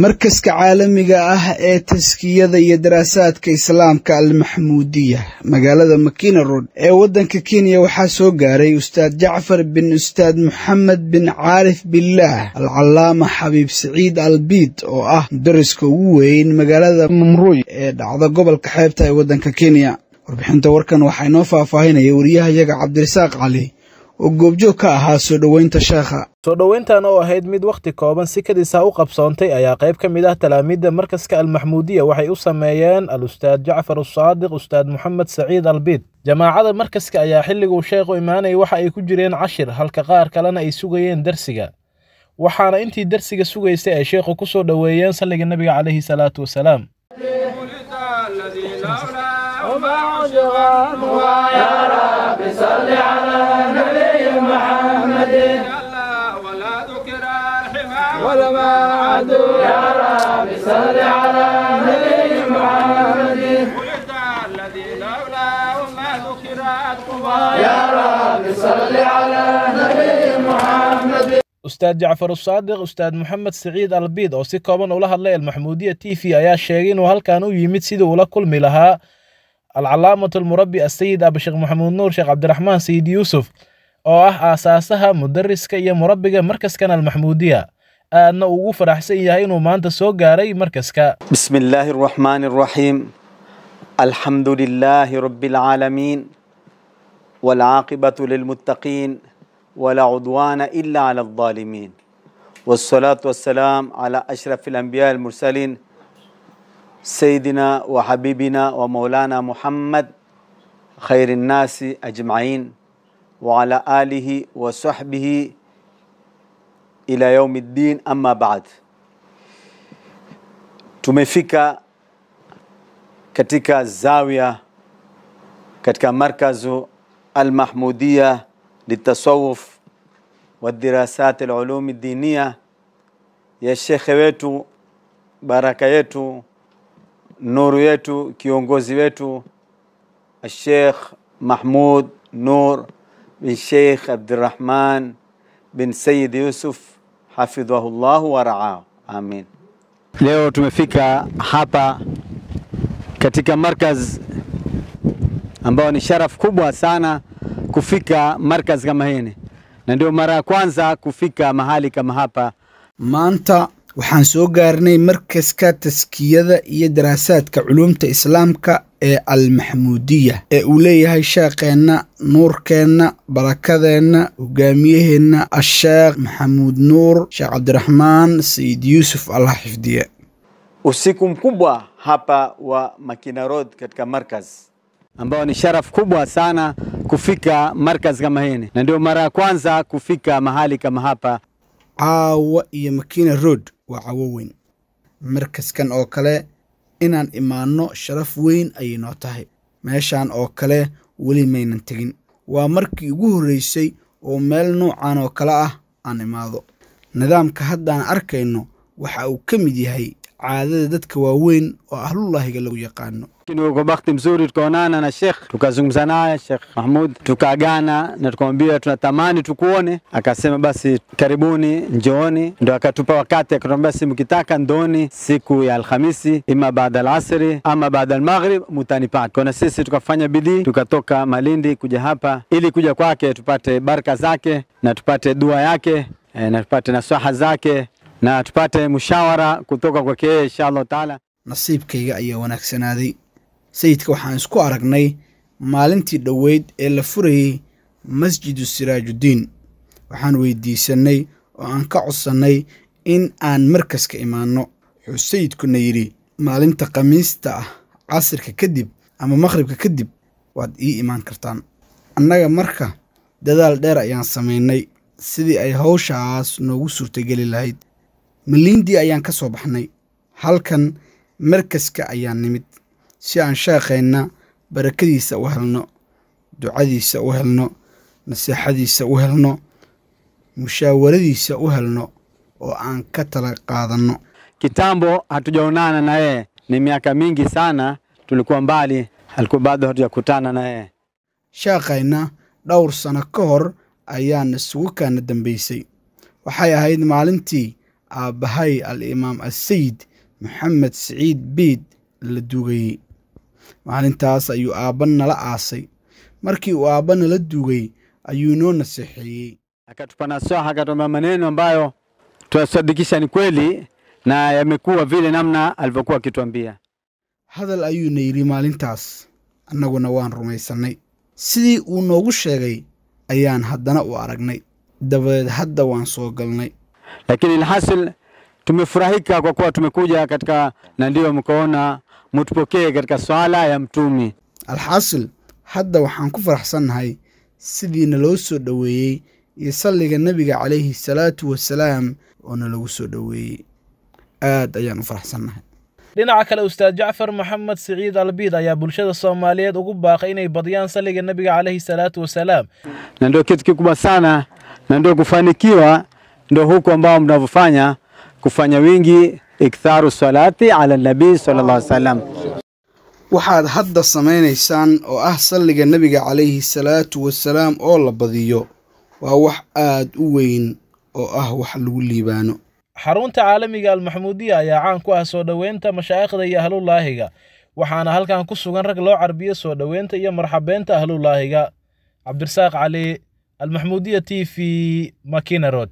markaska caalamiga ah ee taskiyada iyo daraasaadka islaamka al-Maxmuudiyah magaalada Makina Road ee wadanka Kenya waxaa soo gaaray Ustaad Jacfar bin Ustaad Muhammad bin Caarif Billah al-Allaama Xabiib Saciid Albiid oo ah dariska ugu weyn magaalada Mamruy ee dhacda gobolka xeebta ee wadanka Kenya. warbixinta warkan waxay noo faahfaahinayay wariyahayaga Cabdirasaaq Cali oo goobjoog ka ahaa soo dhaweynta sheekha. soo dhaweyntan oo ahayd mid waqti kooban si kadisa u qabsoontay ayaa qayb ka mid ah talaamiidda markaska al-Maxmuudiyah waxay u sameeyeen al-Ustaad Jacfar as-Saadiq Ustaad Muhammad Saciid Albiid. jamaacada markaska ayaa xilligu sheekhu imaanay waxa ay ku jireen cashir halka qaar kalena ay sugayeen darsiga. waxaana intii darsiga sugaysay ay sheekhu ku soo dhaweeyeen salliga nabiga calayhi salaatu wasalaam. يا رب صل على نبي محمد الذي لولاه ما ذكرت يا رب صل على نبي محمد. أستاذ جعفر الصادق أستاذ محمد سعيد البيد أو سكوبان ولها الله المحمودية تيفي أيا شيغين وهل كانوا يمد سيدو ولا كل ملها العلامة المربي السيد أبو شيخ محمود نور شيخ عبد الرحمن سيد يوسف أو أساسها مدرس كي مربي مركز كان المحمودية أنا أوقف رحسين يهينو ما أنت سوق جاري مركز كا. بسم الله الرحمن الرحيم. الحمد لله رب العالمين والعاقبة للمتقين ولا عدوان إلا على الظالمين والصلاة والسلام على أشرف الأنبياء المرسلين سيدنا وحبيبنا ومولانا محمد خير الناس أجمعين وعلى آله وصحبه ila yaumiddin. Amma baad, tumefika katika zawia katika markazu al-Mahmudiyah litasawuf wa dirasat al-ulum ad-diniya ya shekhe wetu, baraka yetu, nuru yetu, kiongozi wetu Sheikh Mahmud Nur bin Sheikh Abdurrahman bin Sayyid Yusuf hafidhahullahu wa ra'ah. Amin. Leo tumefika hapa katika markaz ambao ni sharaf kubwa sana kufika markaz kama hili, na ndio mara ya kwanza kufika mahali kama hapa. maanta waxaan soo gaarnay markaska taskiyada iyo daraasaadka culumta islaamka ee al-Maxmuudiyah ee uu leeyahay sheekheena, nuurkeena, barakadeena, hogaamiyaheena Sheikh Maxamuud Nuur Sheikh Cabdiraxmaan Said Yusuf Allah xifdiye. Usiku mkubwa hapa wa Makina Road katika markaz ambao ni sharaf kubwa sana kufika markaz kama hili, na ndio mara ya kwanza kufika mahali kama hapa. caawa iyo Makina Road waa caawo weyn. markaskan oo kale inaan imaano sharaf weyn ay noo tahay. meeshan oo kale weli maynan tagin. waa markii ugu horeysay oo meel noocan oo kale ah aan imaado. nidaamka haddaan arkayno waxa uu ka mid yahay caadada dadka waaweyn oo ahlullaahiga lagu yaqaano. Kwa wakati mzuri tukaonana na Sheikh, tukazungumza naye Sheikh Mahmud, tukaagana na tukamwambia tunatamani tukuone. Akasema basi karibuni, njooni. Ndio akatupa wakati, akatuambia si mkitaka ndoni siku ya Alhamisi, ima baada al-asri ama baada al-maghrib mutanipata. Kwa sisi tukafanya bidii, tukatoka Malindi kuja hapa ili kuja kwake tupate baraka zake na tupate dua yake na tupate nasaha zake na tupate mushawara kutoka kwake inshallah taala. nasiibkayga ayaa wanaagsanaaday. sayidka waxaan isku aragnay maalintii dhaweyd ee la furayay masjidu Siraajuddin. waxaan weydiisanay oo aan ka codsanay in aan markaska imaano. wuxuu sayidkuna yidhi maalinta khamiista ah casirka kadib ama maqribka kadib waad ii imaan kartaan. annaga marka dadaal dheer ayaan samaynay sidii ay hawshaas noogu suurtageli lahayd. Malindi ayaan ka soo baxnay. halkan markaska ayaan nimid si aan sheekheena barakadiisa u helno, ducadiisa u helno, nasiixadiisa u helno, mushawaradiisa u helno oo aan ka tala qaadano. Kitambo hatujaonana na yeye, ni miaka mingi sana tulikuwa mbali, alikuwa bado hatujakutana na yeye. sheekheena dhowr sano ka hor ayaan isugu kana dambeysay. waxay ahayd maalintii aabbahay al-imaam as-sayid maxamed siciid biid la duugayey. maalintaas ayuu aabba nala aasay. markii uu aabba nala duugay ayuu noo naseexeeyey, akatupa nasaha, akatupa maneno ambayo tunasadikisha ni kweli na yamekuwa vile namna alivyokuwa akituambia. hadal ayuuna yidhi maalintaas, annaguna waan rumaysanay. sidii uu noogu sheegay ayaan haddana u aragnay. dabadeed hadda waan soo galnay. Lakini ilhasil tumefurahika kwa kuwa tumekuja katika, na ndio mkoona mtupokee katika swala ya mtumi. alxaasil hadda waxaan ku faraxsannahay sidii naloo soo dhoweeyey iyo salliga nebiga calayhi salaatu wasalaam oo nalagu soo dhoweeyey. aad ayaan u faraxsannahay. dhinaca kale ustaad jacfar maxamed siciid albiid ayaa bulshada Soomaaliyeed ugu baaqay inay badiyaan salliga nebiga calayhi salaatu wasalaam. Na ndio kitu kikubwa sana, na ndio kufanikiwa, ndio huko ambao mnavyofanya, kufanya wingi iktharu salati ala nabii sallallahu alaihi wasallam. waxaad hadda samaynaysaan oo ah salliga nebiga calayhi salaatu wasalaam oo la badiyo waa wax aad u weyn oo ah wax lagu liibaano. xarunta caalamiga al-maxmuudiya ayaa caan ku ah soo dhaweynta mashaayikhda iyo ahlulaahiga, waxaana halkan ku sugan rag loo carbiyo soo dhaweynta iyo marxabeynta ahlulaahiga. cabdirasaaq cali, al-maxmuudiya TV, Makina Road.